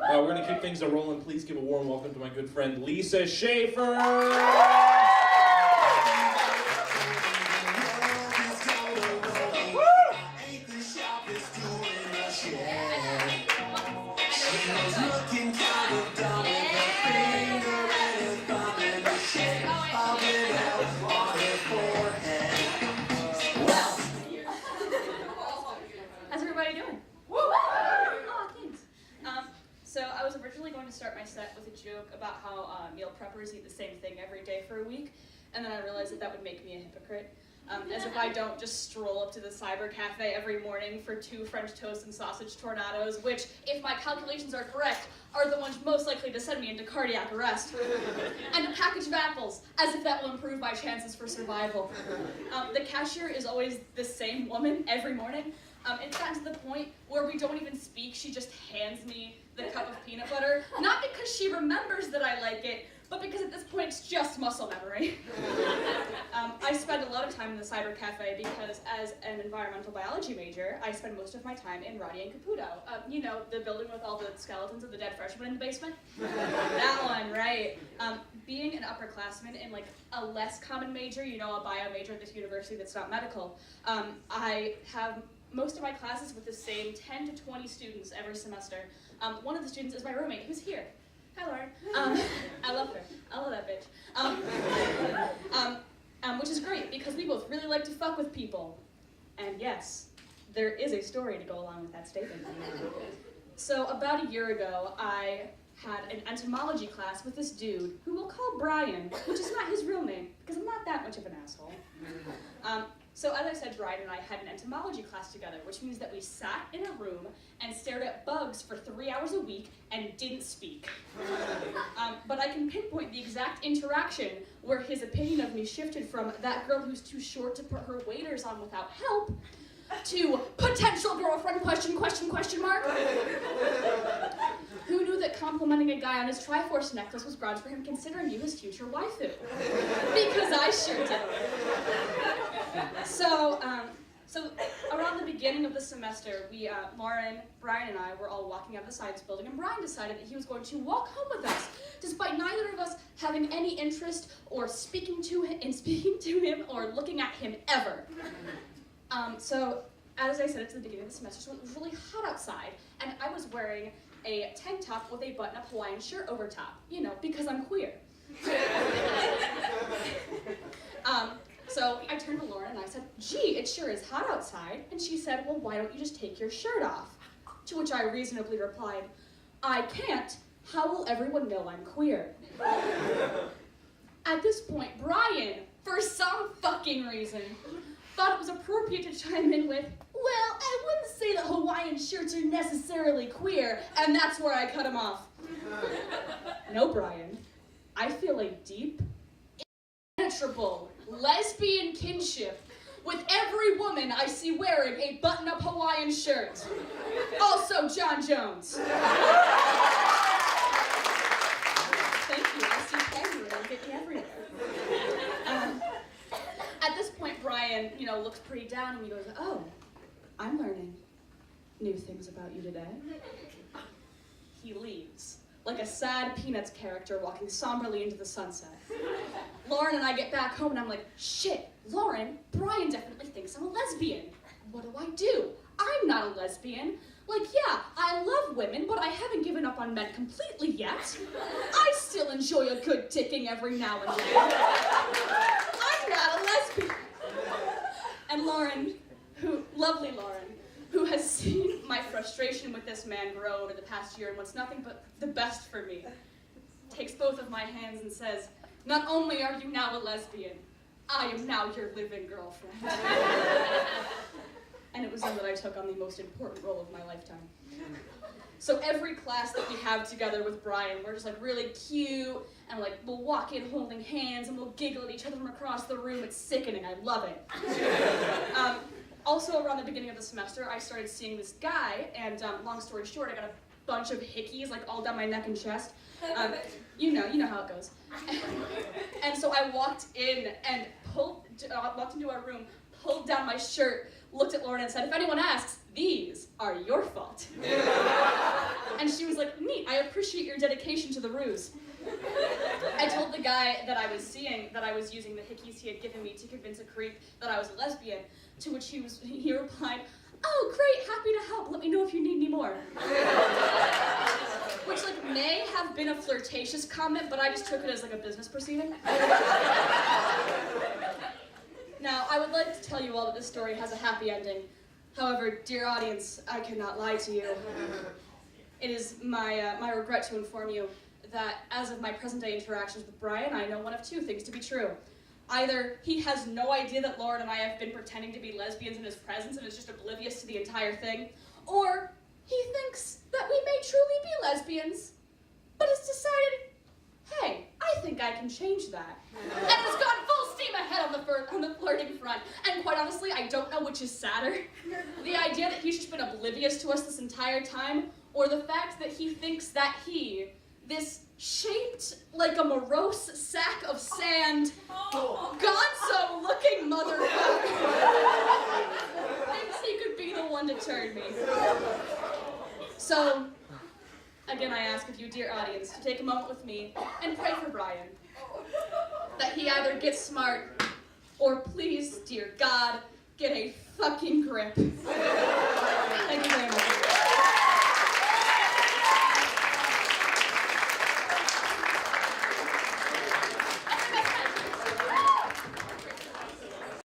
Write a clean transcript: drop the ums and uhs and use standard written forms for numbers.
We're going to keep things rolling. Please give a warm welcome to my good friend Lisa Schaefer. How's everybody doing? Oh, thanks. So I was originally going to start my set with a joke about how meal preppers eat the same thing every day for a week, and then I realized that would make me a hypocrite. As if I don't just stroll up to the cyber cafe every morning for 2 French toast and sausage tornadoes, which, if my calculations are correct, are the ones most likely to send me into cardiac arrest. And a package of apples, as if that will improve my chances for survival. The cashier is always the same woman every morning. It's gotten to the point where we don't even speak, she just hands me the cup of peanut butter, not because she remembers that I like it, but because at this point it's just muscle memory. I spend a lot of time in the cyber cafe because as an environmental biology major, I spend most of my time in Roddy and Caputo. You know, the building with all the skeletons of the dead freshmen in the basement? That one, right. Being an upperclassman in like a less common major, you know, a bio major at this university that's not medical, I have most of my classes with the same 10 to 20 students every semester. One of the students is my roommate, who's here. Hi, Lauren. I love her. I love that bitch. Which is great, because we both really like to fuck with people. And yes, there is a story to go along with that statement. So about a year ago, I had an entomology class with this dude, who we'll call Brian, which is not his real name, because I'm not that much of an asshole. So as I said, Brian and I had an entomology class together, which means that we sat in a room and stared at bugs for 3 hours a week and didn't speak. But I can pinpoint the exact interaction where his opinion of me shifted from that girl who's too short to put her waders on without help to potential girlfriend question mark. Who knew that complimenting a guy on his Triforce necklace was grounds for him considering you his future waifu? Because I sure did. So around the beginning of the semester, Lauren, Brian, and I were all walking out of the science building, and Brian decided that he was going to walk home with us, despite neither of us having any interest or speaking to him or looking at him ever. So as I said, it's the beginning of the semester, so it was really hot outside, and I was wearing a tank top with a button-up Hawaiian shirt over top, you know, because I'm queer. So I turned to Lauren and I said, gee, it sure is hot outside. And she said, well, why don't you just take your shirt off? To which I reasonably replied, I can't. How will everyone know I'm queer? At this point, Brian, for some fucking reason, thought it was appropriate to chime in with, well, I wouldn't say that Hawaiian shirts are necessarily queer, and that's where I cut him off. No, Brian, I feel a deep, impenetrable lesbian kinship with every woman I see wearing a button-up Hawaiian shirt. Also, John Jones. Thank you. I see Henry. I'll get you everywhere. At this point, Brian, you know, looks pretty down and he goes, oh, I'm learning new things about you today. He leaves, like a sad Peanuts character walking somberly into the sunset. Lauren and I get back home and I'm like, shit, Lauren, Brian definitely thinks I'm a lesbian. What do? I'm not a lesbian. Like, yeah, I love women, but I haven't given up on men completely yet. I still enjoy a good dicking every now and then. I'm not a lesbian. And Lauren, lovely Lauren, who has seen my frustration with this man grow over the past year and wants nothing but the best for me, takes both of my hands and says, not only are you now a lesbian, I am now your living girlfriend. And it was then that I took on the most important role of my lifetime. So every class that we have together with Brian, we're just like really cute, and like we'll walk in holding hands, and we'll giggle at each other from across the room. It's sickening, I love it. Also around the beginning of the semester, I started seeing this guy, and long story short, I got a bunch of hickeys like all down my neck and chest. You know how it goes. And so I walked into our room, pulled down my shirt, looked at Lauren and said, if anyone asks, these are your fault. And she was like, neat, I appreciate your dedication to the ruse. I told the guy that I was seeing that I was using the hickeys he had given me to convince a creep that I was a lesbian, to which he replied, oh, great, happy to help. Let me know if you need any more. Which, like, may have been a flirtatious comment, but I just took it as, like, a business proceeding. Now, I would like to tell you all that this story has a happy ending. However, dear audience, I cannot lie to you. It is my regret to inform you that as of my present-day interactions with Brian, I know one of two things to be true. Either he has no idea that Lauren and I have been pretending to be lesbians in his presence and is just oblivious to the entire thing, or he thinks that we may truly be lesbians, but has decided, hey, I think I can change that. And has gone full steam ahead on the flirting front. And quite honestly, I don't know which is sadder. The idea that he's just been oblivious to us this entire time, or the fact that he thinks that he, this shaped like a morose sack of sand, gonzo-looking motherfucker, thinks he could be the one to turn me. So, again, I ask of you, dear audience, to take a moment with me and pray for Brian. That he either gets smart, or please, dear God, get a fucking grip. Thank you very much.